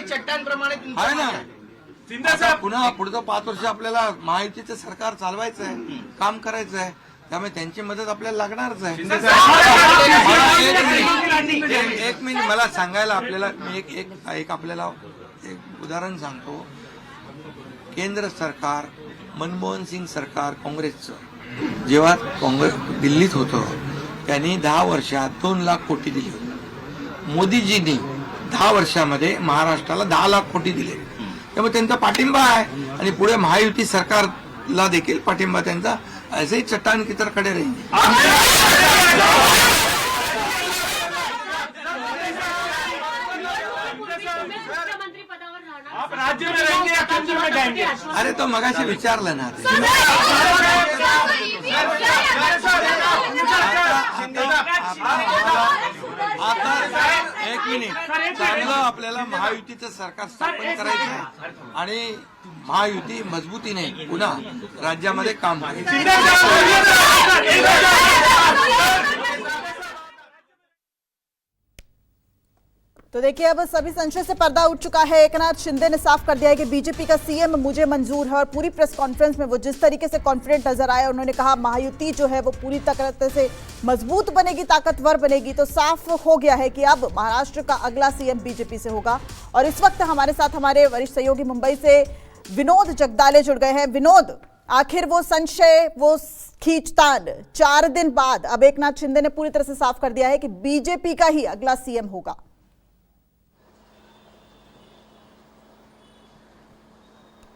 Speaker 3: चट्टांप्रमाणे
Speaker 1: आहे ना। आता पुन्हा पुढचं 5 वर्ष आपल्याला महायुतीचं सरकार चालवायचं आहे, काम करायचं आहे, त्यामुळे त्यांची मदत आपल्याला लागणारच आहे। एक मिनिट मला सांगायला, आपल्याला मी एक आपल्याला एक उदाहरण सांगतो। केंद्र सरकार, मनमोहन सिंग सरकार काँग्रेसचं जेव्हा काँग्रेस दिल्लीत होतं, त्यांनी 10 वर्षात 2 लाख कोटी दिले होते। मोदीजींनी 10 वर्षामध्ये महाराष्ट्राला 10 लाख कोटी दिले, त्यामुळे त्यांचा पाठिंबा आहे आणि पुढे महायुती सरकारला देखील पाठिंबा त्यांचा ऐसे ही चट्टान की तरह खड़े रहेंगे।
Speaker 5: मुख्यमंत्री पदावर राहणार?
Speaker 2: आप राज्य में रहेंगे या केंद्र में जाएंगे?
Speaker 1: अरे तो मगाशी विचारलं ना ते। आता एक मिनिट, चांगलं आपल्याला महायुतीचं सरकार स्थापन करायचं आहे आणि महायुती मजबूतीने पुन्हा राज्यामध्ये काम करायचं।
Speaker 7: तो देखिए अब सभी संशय से पर्दा उठ चुका है। एकनाथ शिंदे ने साफ कर दिया है कि बीजेपी का सीएम मुझे मंजूर है और पूरी प्रेस कॉन्फ्रेंस में वो जिस तरीके से कॉन्फिडेंट नजर आए, उन्होंने कहा महायुति जो है वो पूरी तरह से मजबूत बनेगी, ताकतवर बनेगी। तो साफ हो गया है कि अब महाराष्ट्र का अगला सीएम बीजेपी से होगा। और इस वक्त हमारे साथ हमारे वरिष्ठ सहयोगी मुंबई से विनोद जगदाले जुड़ गए हैं। विनोद, आखिर वो संशय, वो खींचतान 4 दिन बाद अब एकनाथ शिंदे ने पूरी तरह से साफ कर दिया है कि बीजेपी का ही अगला सीएम होगा।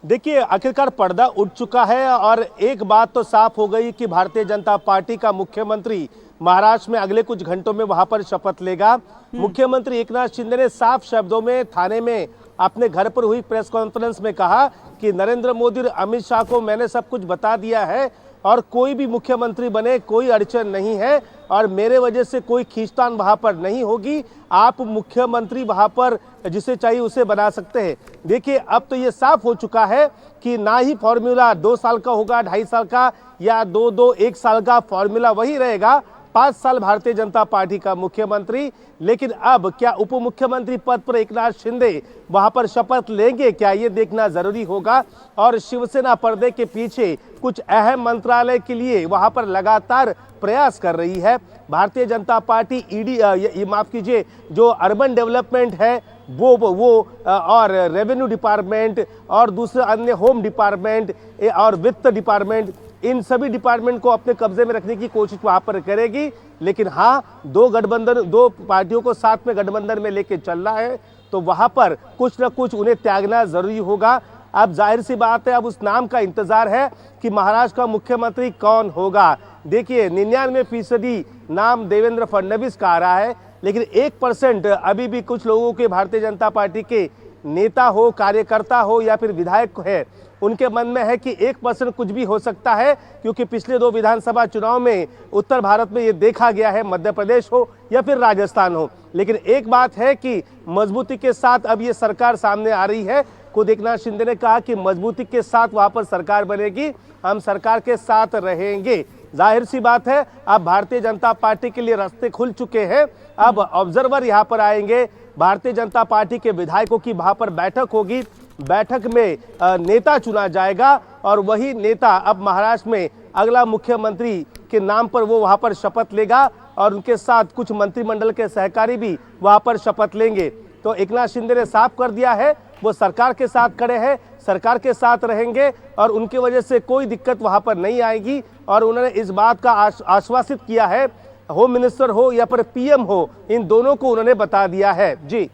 Speaker 8: देखिए, आखिरकार पर्दा उठ चुका है और एक बात तो साफ हो गई कि भारतीय जनता पार्टी का मुख्यमंत्री महाराष्ट्र में अगले कुछ घंटों में वहां पर शपथ लेगा। मुख्यमंत्री एकनाथ शिंदे ने साफ शब्दों में थाने में अपने घर पर हुई प्रेस कॉन्फ्रेंस में कहा कि नरेंद्र मोदी और अमित शाह को मैंने सब कुछ बता दिया है और कोई भी मुख्यमंत्री बने कोई अड़चन नहीं है और मेरे वजह से कोई खींचतान वहां पर नहीं होगी। आप मुख्यमंत्री वहां पर जिसे चाहिए उसे बना सकते हैं। देखिए, अब तो ये साफ हो चुका है कि ना ही फॉर्मूला 2 साल का होगा, 2.5 साल का या 1 साल का, फॉर्मूला वही रहेगा। 5 साल भारतीय जनता पार्टी का मुख्यमंत्री। लेकिन अब क्या उप मुख्यमंत्री पद पर एकनाथ शिंदे वहां पर शपथ लेंगे, क्या ये देखना जरूरी होगा। और शिवसेना पर्दे के पीछे कुछ अहम मंत्रालय के लिए वहां पर लगातार प्रयास कर रही है। भारतीय जनता पार्टी ईडी माफ कीजिए, जो अर्बन डेवलपमेंट है वो और रेवेन्यू डिपार्टमेंट और दूसरे अन्य होम डिपार्टमेंट और वित्त डिपार्टमेंट, इन सभी डिपार्टमेंट को अपने कब्जे में रखने की कोशिश वहां पर करेगी। लेकिन हाँ, 2 पार्टियों को साथ में गठबंधन में लेके चलना है तो वहां पर कुछ न कुछ उन्हें त्यागना जरूरी होगा। अब जाहिर सी बात है, अब उस नाम का इंतजार है कि महाराष्ट्र का मुख्यमंत्री कौन होगा। देखिए, 99% नाम देवेंद्र फडणवीस का आ रहा है, लेकिन 1% अभी भी कुछ लोगों के भारतीय जनता पार्टी के नेता हो, कार्यकर्ता हो या फिर विधायक है, उनके मन में है कि 1% कुछ भी हो सकता है, क्योंकि पिछले 2 विधानसभा चुनाव में उत्तर भारत में ये देखा गया है, मध्य प्रदेश हो या फिर राजस्थान हो। लेकिन एक बात है कि मजबूती के साथ अब ये सरकार सामने आ रही है। खुद एकनाथ शिंदे ने कहा कि मजबूती के साथ वहां पर सरकार बनेगी, हम सरकार के साथ रहेंगे। जाहिर सी बात है, अब भारतीय जनता पार्टी के लिए रास्ते खुल चुके हैं। अब ऑब्जर्वर यहाँ पर आएंगे, भारतीय जनता पार्टी के विधायकों की वहां पर बैठक होगी, बैठक में नेता चुना जाएगा और वही नेता अब महाराष्ट्र में अगला मुख्यमंत्री के नाम पर वो वहां पर शपथ लेगा और उनके साथ कुछ मंत्रिमंडल के सहकारी भी वहां पर शपथ लेंगे। तो एकनाथ शिंदे ने साफ कर दिया है वो सरकार के साथ खड़े हैं, सरकार के साथ रहेंगे और उनकी वजह से कोई दिक्कत वहां पर नहीं आएगी। और उन्होंने इस बात का आश्वासित किया है, होम मिनिस्टर हो या फिर पीएम हो, इन दोनों को उन्होंने बता दिया है। जी,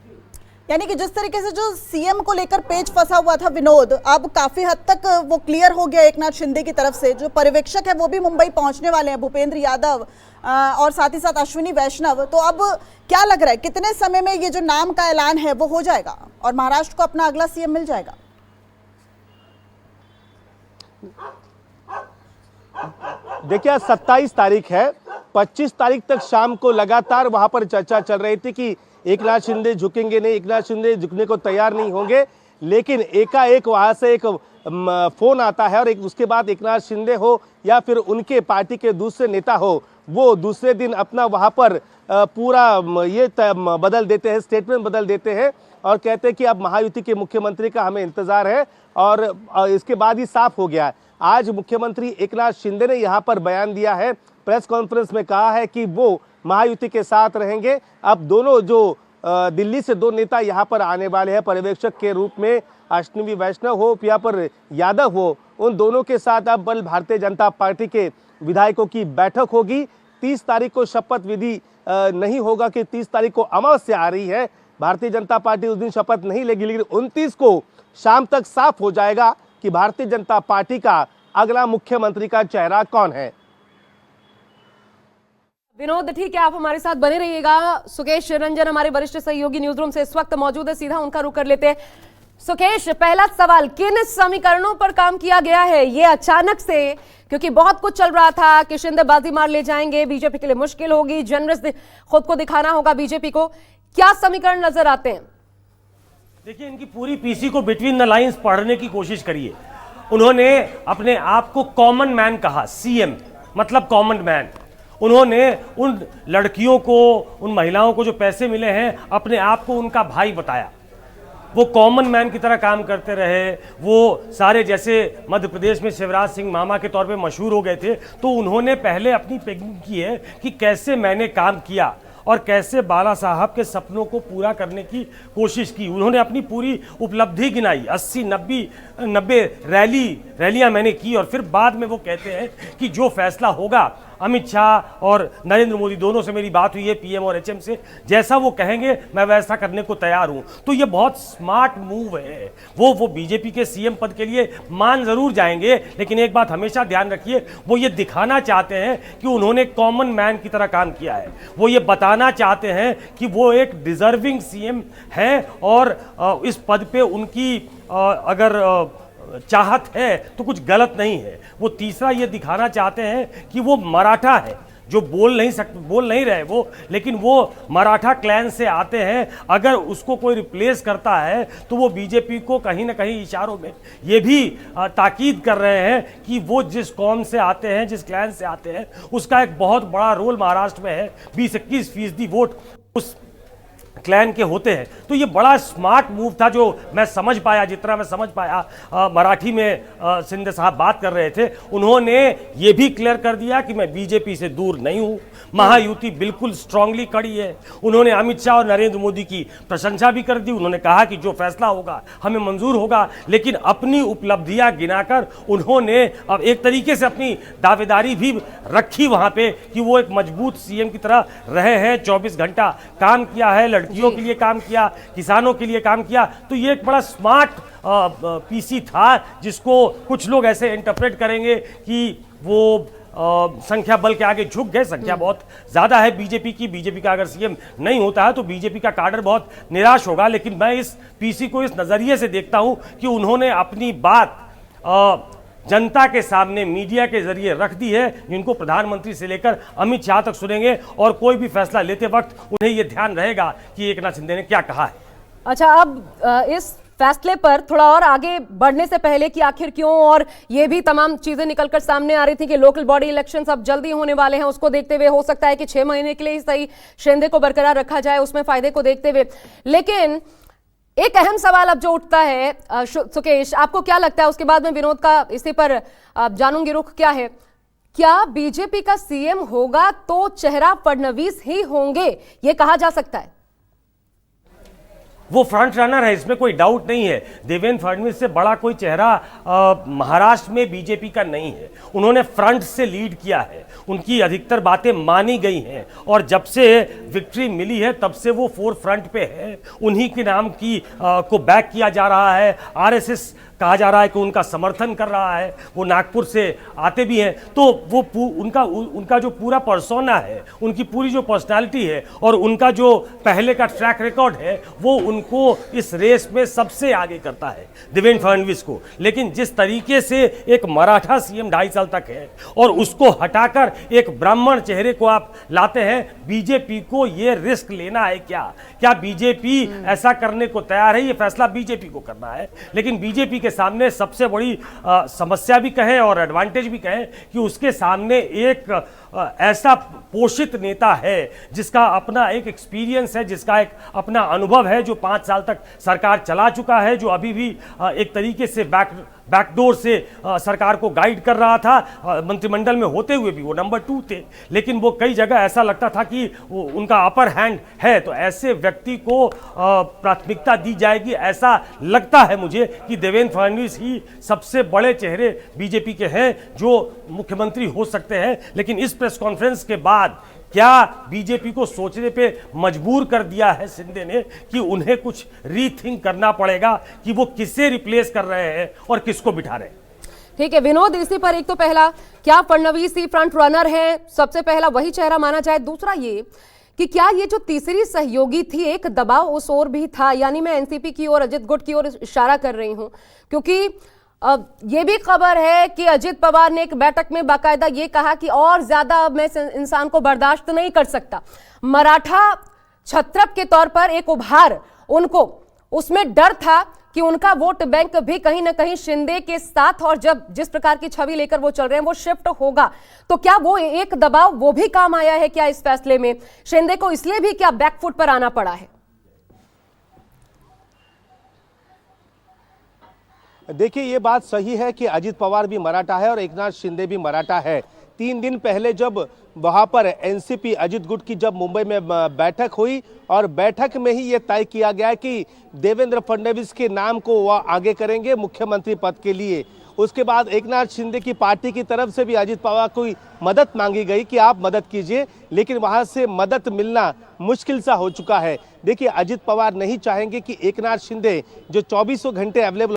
Speaker 7: यानी कि जिस तरीके से जो सीएम को लेकर पेच फंसा हुआ था विनोद, अब काफी हद तक वो क्लियर हो गया एकनाथ शिंदे की तरफ से। जो पर्यवेक्षक है वो भी मुंबई पहुंचने वाले हैं, भूपेंद्र यादव और साथ ही साथ अश्विनी वैष्णव। तो अब क्या लग रहा है, कितने समय में ये जो नाम का ऐलान है वो हो जाएगा और महाराष्ट्र को अपना अगला सीएम मिल जाएगा?
Speaker 8: देखिए, 27 तारीख है, 25 तारीख तक शाम को लगातार वहां पर चर्चा चल रही थी कि एकनाथ शिंदे झुकेंगे नहीं, एकनाथ शिंदे झुकने को तैयार नहीं होंगे। लेकिन एकाएक वहां से एक फोन आता है और उसके बाद एकनाथ शिंदे हो या फिर उनके पार्टी के दूसरे नेता हो, वो दूसरे दिन अपना वहां पर पूरा ये बदल देते हैं, स्टेटमेंट बदल देते हैं और कहते हैं कि अब महायुति के मुख्यमंत्री का हमें इंतजार है। और इसके बाद ही साफ हो गया। आज मुख्यमंत्री एकनाथ शिंदे ने यहाँ पर बयान दिया है, प्रेस कॉन्फ्रेंस में कहा है कि वो महायुति के साथ रहेंगे। अब दोनों जो दिल्ली से 2 नेता यहाँ पर आने वाले हैं पर्यवेक्षक के रूप में, अश्विनी वैष्णव हो या पर यादव हो, उन दोनों के साथ अब बल भारतीय जनता पार्टी के विधायकों की बैठक होगी। 30 तारीख को शपथ विधि नहीं होगा कि 30 तारीख को अमावस्या आ रही है, भारतीय जनता पार्टी उस दिन शपथ नहीं लेगी। लेकिन 29 को शाम तक साफ हो जाएगा कि भारतीय जनता पार्टी का अगला मुख्यमंत्री का चेहरा कौन है।
Speaker 9: विनोद, ठीक है, आप हमारे साथ बने रहिएगा। सुकेश रंजन हमारे वरिष्ठ सहयोगी न्यूज रूम से इस वक्त मौजूद है, सीधा उनका रुख कर लेते हैं। सुकेश, पहला सवाल, किन समीकरणों पर काम किया गया है? ये अचानक से, क्योंकि बहुत कुछ चल रहा था कि शिंदे बाजी मार ले जाएंगे, बीजेपी के लिए मुश्किल होगी, जनरस खुद को दिखाना होगा बीजेपी को, क्या समीकरण नजर आते हैं?
Speaker 10: देखिए, इनकी पूरी पीसी को बिटवीन द लाइंस पढ़ने की कोशिश करिए। उन्होंने अपने आप को कॉमन मैन कहा, सीएम मतलब कॉमन मैन। उन्होंने उन लड़कियों को, उन महिलाओं को जो पैसे मिले हैं, अपने आप को उनका भाई बताया। वो कॉमन मैन की तरह काम करते रहे। वो सारे, जैसे मध्य प्रदेश में शिवराज सिंह मामा के तौर पे मशहूर हो गए थे, तो उन्होंने पहले अपनी पेगिंग की है कि कैसे मैंने काम किया और कैसे बाला साहब के सपनों को पूरा करने की कोशिश की। उन्होंने अपनी पूरी उपलब्धि गिनाई, 80-90 रैलियां मैंने की, और फिर बाद में वो कहते हैं कि जो फैसला होगा, अमित शाह और नरेंद्र मोदी दोनों से मेरी बात हुई है, पीएम और एचएम से, जैसा वो कहेंगे मैं वैसा करने को तैयार हूं। तो ये बहुत स्मार्ट मूव है। वो बीजेपी के सीएम पद के लिए मान जरूर जाएंगे, लेकिन एक बात हमेशा ध्यान रखिए, वो ये दिखाना चाहते हैं कि उन्होंने कॉमन मैन की तरह काम किया है। वो ये बताना चाहते हैं कि वो एक डिजर्विंग सीएम है, और इस पद पे उनकी अगर चाहत है तो कुछ गलत नहीं है। वो तीसरा ये दिखाना चाहते हैं कि वो मराठा है, जो बोल नहीं रहे वो, लेकिन वो मराठा क्लैन से आते हैं। अगर उसको कोई रिप्लेस करता है तो वो बीजेपी को कहीं ना कहीं इशारों में ये भी ताकीद कर रहे हैं कि वो जिस कौम से आते हैं, जिस क्लैन से आते हैं, उसका एक बहुत बड़ा रोल महाराष्ट्र में है। 20-21% वोट उस क्लैन के होते हैं। तो ये बड़ा स्मार्ट मूव था, जो मैं समझ पाया, जितना मैं समझ पाया। मराठी में शिंदे साहब बात कर रहे थे, उन्होंने ये भी क्लियर कर दिया कि मैं बीजेपी से दूर नहीं हूं, महायुति बिल्कुल स्ट्रांगली खड़ी है। उन्होंने अमित शाह और नरेंद्र मोदी की प्रशंसा भी कर दी। उन्होंने कहा कि जो फैसला होगा हमें मंजूर होगा, लेकिन अपनी उपलब्धियां गिनाकर उन्होंने अब एक तरीके से अपनी दावेदारी भी रखी वहां पे कि वो एक मजबूत सीएम की तरह रहे हैं। 24 घंटा काम किया है, लड़कियों के लिए काम किया, किसानों के लिए काम किया। तो ये एक बड़ा स्मार्ट पीसी था, जिसको कुछ लोग ऐसे इंटरप्रेट करेंगे कि वो संख्या बल के आगे झुक गए। संख्या बहुत ज्यादा है बीजेपी की। बीजेपी का अगर सीएम नहीं होता है तो बीजेपी का काडर बहुत निराश होगा। लेकिन मैं इस पीसी को इस नजरिए से देखता हूं कि उन्होंने अपनी बात जनता के सामने मीडिया के जरिए रख दी है, जिनको प्रधानमंत्री से लेकर अमित शाह तक सुनेंगे, और कोई भी फैसला लेते वक्त उन्हें यह ध्यान रहेगा कि एकनाथ शिंदे ने क्या कहा है।
Speaker 9: अच्छा, अब इस फैसले पर थोड़ा और आगे बढ़ने से पहले कि आखिर क्यों, और ये भी तमाम चीजें निकलकर सामने आ रही थी कि लोकल बॉडी इलेक्शंस अब जल्दी होने वाले हैं, उसको देखते हुए हो सकता है कि 6 महीने के लिए ही सही शिंदे को बरकरार रखा जाए, उसमें फायदे को देखते हुए। लेकिन एक अहम सवाल अब जो उठता है सुकेश, आपको क्या लगता है, उसके बाद में विनोद का इसी पर जानूंगी रुख क्या है, क्या बीजेपी का सीएम होगा तो चेहरा फडणवीस ही होंगे, ये कहा जा सकता है?
Speaker 10: वो फ्रंट रनर है, इसमें कोई डाउट नहीं है। देवेंद्र फडणवीस से बड़ा कोई चेहरा महाराष्ट्र में बीजेपी का नहीं है। उन्होंने फ्रंट से लीड किया है, उनकी अधिकतर बातें मानी गई हैं, और जब से विक्ट्री मिली है तब से वो फोर फ्रंट पे है। उन्हीं के नाम की को बैक किया जा रहा है। आरएसएस कहा जा रहा है कि उनका समर्थन कर रहा है। वो नागपुर से आते भी हैं, तो वो उनका जो पूरा पर्सोना है, उनकी पूरी जो पर्सनालिटी है, और उनका जो पहले का ट्रैक रिकॉर्ड है, वो उनको इस रेस में सबसे आगे करता है, देवेंद्र फडणवीस को। लेकिन जिस तरीके से एक मराठा सीएम 2.5 साल तक है और उसको हटाकर एक ब्राह्मण चेहरे को आप लाते हैं, बीजेपी को ये रिस्क लेना है क्या बीजेपी ऐसा करने को तैयार है? ये फैसला बीजेपी को करना है। लेकिन बीजेपी के सामने सबसे बड़ी समस्या भी कहें और एडवांटेज भी कहें कि उसके सामने एक ऐसा पोषित नेता है जिसका अपना एक एक्सपीरियंस है, जिसका एक अपना अनुभव है, जो 5 साल तक सरकार चला चुका है, जो अभी भी एक तरीके से बैकडोर से सरकार को गाइड कर रहा था। मंत्रिमंडल में होते हुए भी वो नंबर 2 थे, लेकिन वो कई जगह ऐसा लगता था कि उनका अपर हैंड है। तो ऐसे व्यक्ति को प्राथमिकता दी जाएगी, ऐसा लगता है मुझे कि देवेंद्र फडणवीस ही सबसे बड़े चेहरे बीजेपी के हैं जो मुख्यमंत्री हो सकते हैं। लेकिन इस प्रेस कॉन्फ्रेंस के बाद क्या बीजेपी को सोचने पे मजबूर कर दिया है शिंदे ने कि उन्हें कुछ रीथिंक करना पड़ेगा कि वो किसे रिप्लेस कर रहे हैं और किसको बिठा रहे हैं।
Speaker 9: ठीक है विनोद, इसी पर एक तो पहला, क्या फडणवीस ही फ्रंट रनर है, सबसे पहला वही चेहरा माना जाए। दूसरा ये कि क्या ये जो तीसरी सहयोगी थी, एक दबाव उस ओर भी था, यानी मैं एनसीपी की ओर, अजित गुट की ओर इशारा कर रही हूं, क्योंकि ये भी खबर है कि अजित पवार ने एक बैठक में बाकायदा ये कहा कि और ज्यादा मैं इंसान को बर्दाश्त नहीं कर सकता। मराठा छत्रप के तौर पर एक उभार उनको उसमें डर था कि उनका वोट बैंक भी कहीं ना कहीं शिंदे के साथ, और जब जिस प्रकार की छवि लेकर वो चल रहे हैं वो शिफ्ट होगा, तो क्या वो एक दबाव वो भी काम आया है क्या इस फैसले में? शिंदे को इसलिए भी क्या बैकफुट पर आना पड़ा है?
Speaker 8: देखिए, ये बात सही है कि अजित पवार भी मराठा है और एकनाथ शिंदे भी मराठा है। 3 दिन पहले जब वहां पर एनसीपी अजित गुट की जब मुंबई में बैठक हुई और बैठक में ही ये तय किया गया कि देवेंद्र फडणवीस के नाम को वह आगे करेंगे मुख्यमंत्री पद के लिए। उसके बाद एकनाथ शिंदे की पार्टी की तरफ से भी अजित पवार को मदद मांगी गई कि आप मदद कीजिए, लेकिन वहां से मदद मिलना मुश्किल सा हो चुका है। देखिए, अजित पवार नहीं चाहेंगे कि एकनाथ शिंदे जो 24 घंटे अवेलेबल